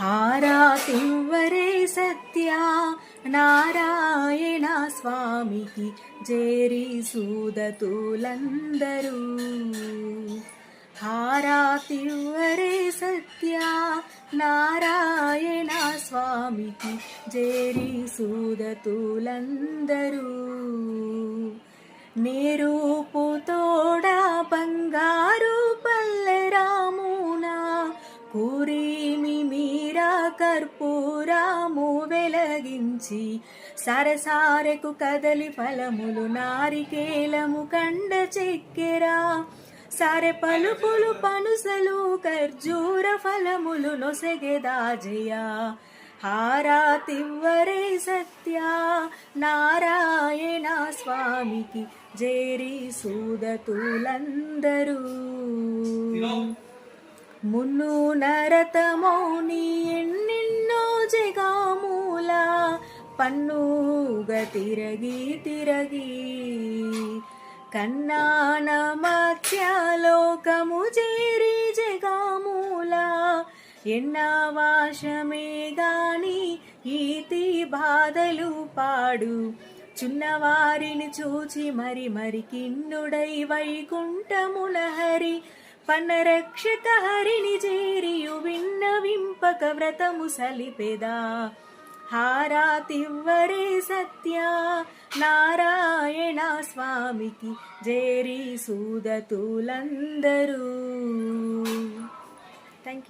హారతివ్వరే సత్య నారాయణ స్వామికి జేరి సూదతులందరూ. హారతివ్వరే సత్య నారాయణ స్వామికి జేరి సూదతులందరూ. నేరూపు తోడ బంగారు పల్లెరామునా కూరిమి మీరా కర్పూరాము వెలగించి సరసారెకు కదలి ఫలములు నారికేలము కండ చెక్కెర సారె పలుపులు పనుసలు ఖర్జూర ఫలములు నొసెగెదాజయ. హారతివ్వరే సత్య నారాయణ స్వామికి జేరి సూదతులందరూ. మున్ను నరతమౌని ఎన్నెన్నో జగామూల పన్నుగా తిరగి తిరగి కన్నాన మత్స్యలోకము చేరి జగామూల ఎన్నవాశమే గాని ఈతి బాధలు పాడు చున్నవారిని చూచి మరి మరి కిన్నుడై వైకుంఠమున హరి పన్నరక్షక హరిని చేరియు విన్నవింపక వ్రతము సలిపెదా. హారతివ్వరే సత్య నారాయణ స్వామికి జేరి సూదతులందరూ. Thank you.